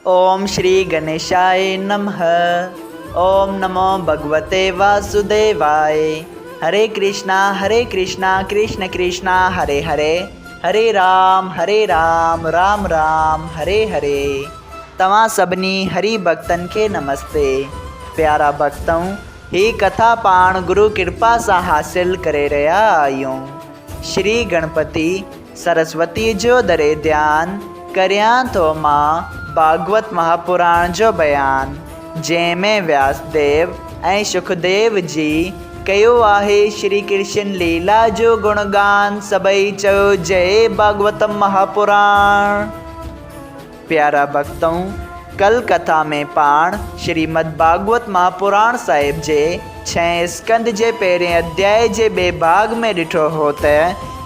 ओम श्री गणेशाय नमः। ओम नमो भगवते वासुदेवाय। हरे कृष्णा कृष्ण कृष्णा हरे हरे, हरे राम राम राम हरे हरे। तव्हां सभिनी हरि भक्तन के नमस्ते। प्यारा भक्तों, ही कथा पाण गुरु कृपा सां हासिल करे रहा आहियूं। श्री गणपति सरस्वती जो दरे ध्यान करियां तो मां भागवत महापुराण जो बयान, जंहिंमें व्यासदेव ऐं सुखदेव जी कयो आहे श्री कृष्ण लीला जो गुणगान। सभई चयो जय भागवतम महापुराण। प्यारा भक्तों, कल कथा में पाण श्रीमद् भागवत महापुराण साहिब जे 6 स्कंद जे पहिरें अध्याय जे ॿिए भाग में ॾिठो हो त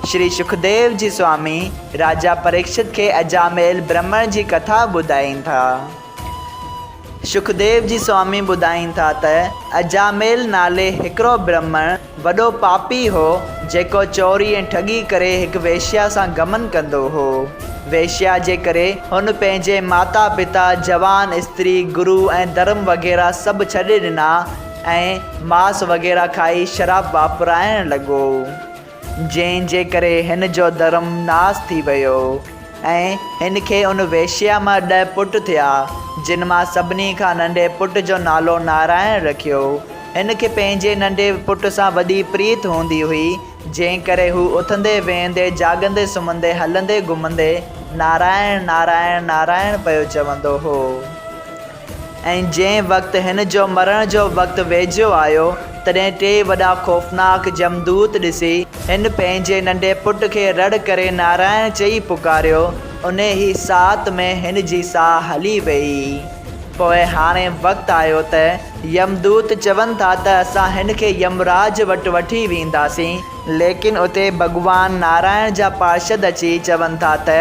श्री सुखदेव जी स्वामी राजा परीक्षित के अजामेल ब्राह्मण जी कथा ॿुधाइनि था। सुखदेव जी स्वामी ॿुधाइनि था त अजामेल नाले हिकिड़ो ब्राह्मण वॾो पापी हो, जेको चोरी ऐं ठगी करे हिकु वेश्या सां गमन कंदो हो। वेश्या जे करे हुन पंहिंजे माता पिता, जवान स्त्री, गुरु ऐं धर्म वग़ैरह सभु छॾे ॾिना ऐं मांस वग़ैरह खाई शराब वापराइण लॻो, जंहिंजे करे हिन जो धर्म नास थी वियो ऐं हिन खे उन वेश्या मां 10 पुट थिया, जिन मां सभिनी खां नंढे पुट जो नालो नारायण रखियो। हिन खे पंहिंजे नंढे पुट सां वॾी प्रीत हूंदी हुई, जंहिं करे हू उथंदे वेहंदे, जाॻंदे सुम्हंदे, हलंदे घुमंदे नारायण नारायण नारायण पियो चवंदो हो। ऐं जंहिं वक़्तु हिन जो मरण जो वक़्तु वेझो आयो, तॾहिं 3 वॾा खौफ़नाक जमदूत ॾिसी हिन पंहिंजे नंढे पुट खे रड़ करे नारायण चई पुकारियो। उन ई साथ में हिन जी साह हली वई। पोइ हाणे वक़्तु आयो त यमदूत चवनि था त असां हिन खे यमराज वटि वठी वेंदासीं, लेकिन उते भॻवान नारायण जा पार्षद अची चवनि था त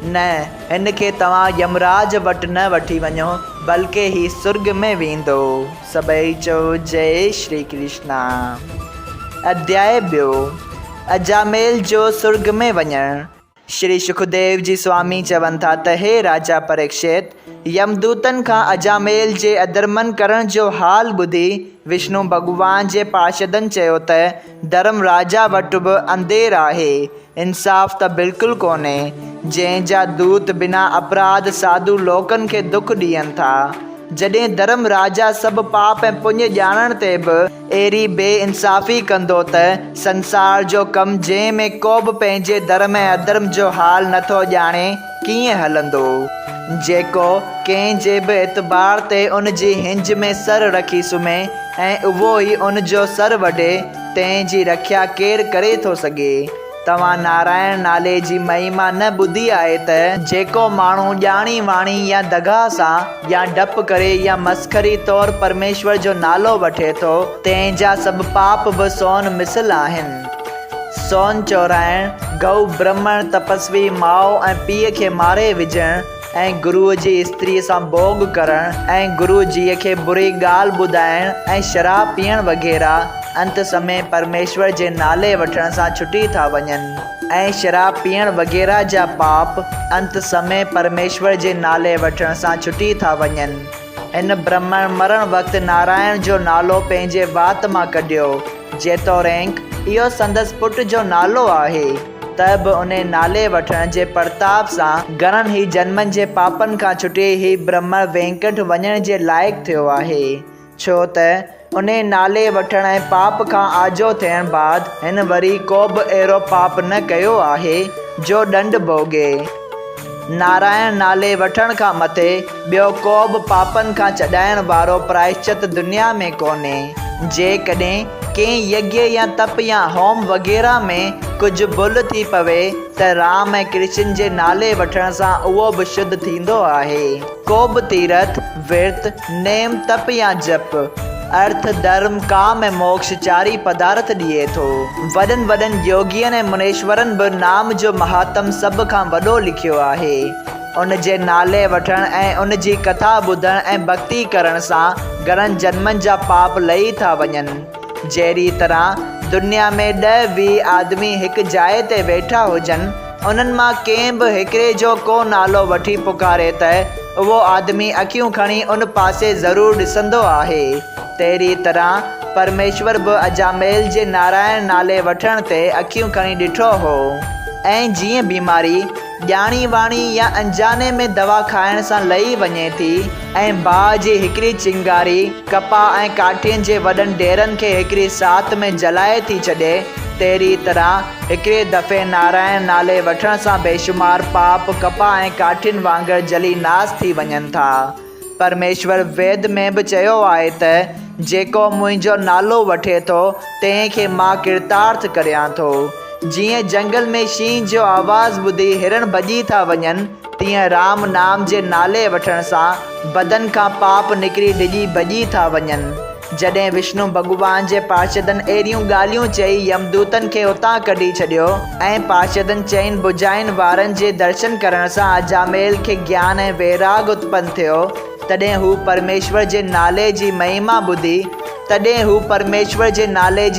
न, हिन खे तव्हां यमराज वटि न वठी वञो, बल्कि ही स्वर्ग में वेंदो। सभई चओ जय श्री कृष्णा। अध्याय 2, अजामेल जो स्वर्ग में वञणु। श्री सुखदेव जी स्वामी चवनि था त हे राजा परीक्षित, यमदूतनि खां अजामेल जे अधर्मन करण जो हाल ॿुधी विष्णु भॻवान जे पार्षदनि चयो त धर्म राजा वटि बि अंधेर आहे, इंसाफ़ त बिल्कुलु कोन्हे, जंहिंजा दूत बिना अपराध साधु लोकनि खे दुख ॾियनि था। जॾहिं धर्म राजा सभु पाप ऐं पुण्य ॼाणण ते बि अहिड़ी बेइंसाफ़ी कंदो त संसार जो कमु, जंहिं में को बि पंहिंजे धर्म ऐं अधर्म जो हाल नथो ॼाणे, कीअं हलंदो। जेको कंहिंजे बि एतबार ते उन जी हिंज में सर रखी सुम्हे ऐं उहो ई उन जो सर वढे, तंहिंजी रख्या केरु करे थो सघे। तव्हां नारायण नाले जी महिमा न ॿुधी आहे त जेको माण्हू ॼाणी वाणी या दगा सां या डप करे या मस्खरी तौरु परमेश्वर जो नालो वठे थो, तंहिंजा सभु पाप बि सोन मिसल आहिनि। सोन चोराइण, गऊ ब्राह्मण तपस्वी माउ ऐं पीउ खे मारे विझणु ऐं गुरुअ जी स्त्रीअ सां भोग करणु ऐं गुरु जीअ खे बुरी ॻाल्हि ॿुधाइणु ऐं शराब पीअण वग़ैरह अंत समय परमेश्वर जे नाले वठण सां छुटी था वञनि ऐं शराब पीअण वग़ैरह जा पाप अंत समय परमेश्वर जे नाले वठण सां छुटी था वञनि। हिन ब्राह्मण मरण वक़्तु नारायण जो नालो पंहिंजे वात मां कढियो, जेतोणीकि इहो संदसि पुट जो नालो आहे, त बि उन नाले वठण जे प्रताप सां घणनि ई जन्मनि जे पापनि खां छुटी ही ब्राह्मण वैकुंठ वञण जे लाइक़ु थियो आहे, छो त उन नाले वठण ऐं पाप खां आजो थियण बाद हिन वरी को बि अहिड़ो पाप न कयो आहे जो दंड भोगे। नारायण नाले वठण खां मथे ॿियो को बि पापनि खां चॾाइण वारो प्रायश्चित दुनिया में कोन्हे। जेकॾहिं कंहिं यज्ञ या तप या होम वग़ैरह में कुझु भुल थी पवे त राम ऐं कृष्ण जे नाले वठण सां उहो बि शुद्ध थींदो आहे। को बि तीर्थ, विर्त, नेम, तप या जप, अर्थ, धर्म, काम ऐं मोक्ष 4 पदार्थ ॾिए थो। वॾनि वॾनि योगियनि ऐं मुनेश्वरनि बि नाम जो महात्म सभ खां वॾो लिखियो आहे। उन जे नाले वठण ऐं उन जी कथा ॿुधण ऐं भक्ति करण सां घणनि जन्मनि जा पाप लही था वञनि। जहिड़ी तरह दुनिया में 10-20 आदमी हिकु जाइ ते वेठा हुजनि, उन्हनि मां कंहिं बि हिकिड़े जो को नालो वठी पुकारे त उहो आदमी अखियूं खणी उन पासे ज़रूरु ॾिसंदो आहे। तहिड़ी तरह परमेश्वर बि अजामेल जे नारायण नाले वठण ते अखियूं खणी ॾिठो हो। ऐं जीअं बीमारी ॼाणी वाणी या अंजाने में दवा खाइण सां लही वञे थी ऐं बाहि जी हिकिड़ी चिंगारी कपाह ऐं काठियुनि जे वॾनि ढेरनि खे हिकिड़ी साथ में जलाए थी छॾे, तहिड़ी तरह हिकिड़े दफ़े नारायण नाले वठण सां बेशुमार पाप कपाह ऐं काठियुनि वांगुरु जली नास थी वञनि था। परमेश्वर वेद में बि चयो आहे त जेको मुंहिंजो नालो वठे थो तंहिंखे मां किरतार्थ करियां थो। जीअं जंगल में शींहं जो आवाज़ ॿुधी हिरण भॼी था वञनि, तीअं राम नाम जे नाले वठण सां बदन खां पाप निकिरी डिॼी भॼी था वञनि। जॾहिं विष्णु भॻवान जे पार्षदनि अहिड़ियूं ॻाल्हियूं चई यमदूतनि खे उतां कढी छॾियो ऐं पार्षदनि चइनि बुझाइनि वारनि जे दर्शन करण सां अजामेल खे ज्ञान ऐं वैराग उत्पन्न थियो, तॾहिं हू परमेश्वर जे नाले जी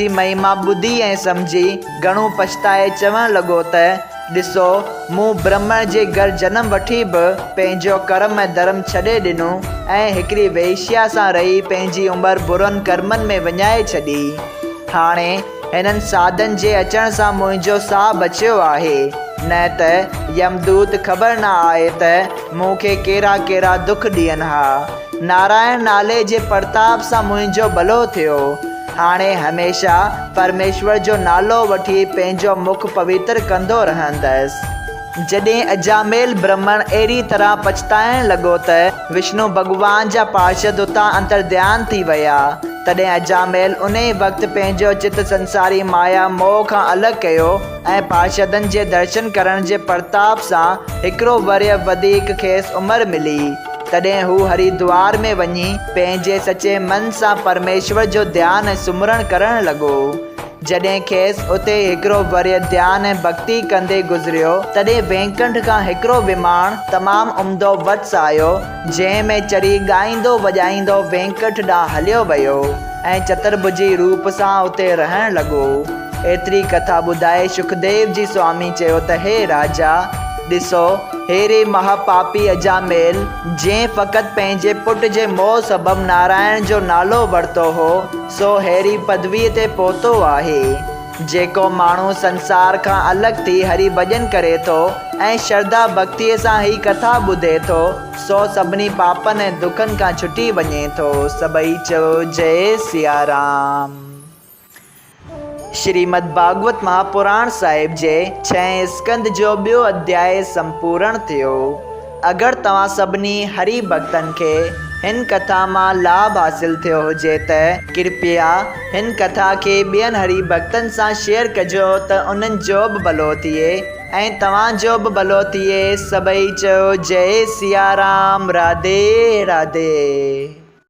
महिमा ॿुधी ऐं सम्झी घणो पछताए चवणु लॻो त ॾिसो, मूं ब्रह्मण जे घर जनम वठी बि पंहिंजो कर्म ऐं धर्म छॾे ॾिनो ऐं हिकिड़ी वेश्या सां रही पंहिंजी उमिरि बुरनि कर्मनि में विञाए छॾी। हाणे हिननि साधनि जे अचण सां मुंहिंजो साह बचियो आहे, न त यमदूत ख़बर न आहे त मूंखे कहिड़ा कहिड़ा दुख ॾियनि हा। नारायण नाले जे प्रताप सां मुंहिंजो भलो थियो। हाणे हमेशह परमेश्वर जो नालो वठी पंहिंजो मुख पवित्र कंदो रहंदसि। जॾहिं अजामेल ब्राह्मण अहिड़ी तरह पछताइण लॻो त विष्णु भॻवान जा पार्षद उतां अंतर्ध्यान थी विया, तॾहिं अजामेल उन वक़्तु पंहिंजो चित संसारी माया मोह खां अलॻि कयो ऐं पार्षदनि जे दर्शन करण जे प्रताप सां हिकिड़ो वर्य वधीक खेसि उमिरि मिली। तॾहिं हू हरिद्वार में वञी पंहिंजे सचे मन सां परमेश्वर जो ध्यानु ऐं सुमिरण करणु लॻो। जॾहिं खेसि उते हिकिड़ो वर्य ध्यानु ऐं भक्ति कंदे गुज़रियो, तॾहिं वेंकुंठ खां हिकिड़ो विमाण तमामु उम्दो वट्स आयो, जंहिं में चढ़ी ॻाईंदो वॼाईंदो वेंकुंठ ॾांहुं हलियो वियो ऐं चतुर्भुजी रूप सां उते रहणु लॻो। एतिरी कथा ॿुधाए सुखदेव जी स्वामी चयो त हे राजा, ॾिसो, हेरे महापापी अजामेल जंहिं फ़क़ति पंहिंजे पुट जे मोह सबबु नारायण जो नालो वरितो हो, सो हेरी पदवीअ ते पहुतो आहे। जेको माण्हू संसार खां अलॻि थी हरि भॼन करे थो ऐं श्रद्धा भक्तीअ सां ही कथा ॿुधे थो, सो सभिनी पापनि ऐं दुखनि खां छुटी वञे थो। सभई चओ जय सिया राम। श्रीमद् भागवत महापुराण साहिब जे 6 स्कंद जो ॿियो अध्याय संपूर्ण थियो। अगरि तव्हां सभिनी हरि भक्तनि खे हिन कथा मां लाभ हासिल थियो हुजे त कृपया हिन कथा खे ॿियनि हरि भक्तनि सां शेयर कजो त उन्हनि जो बि भलो थिए ऐं तव्हांजो बि भलो थिए। सभई चओ जय सिया राम। राधे राधे।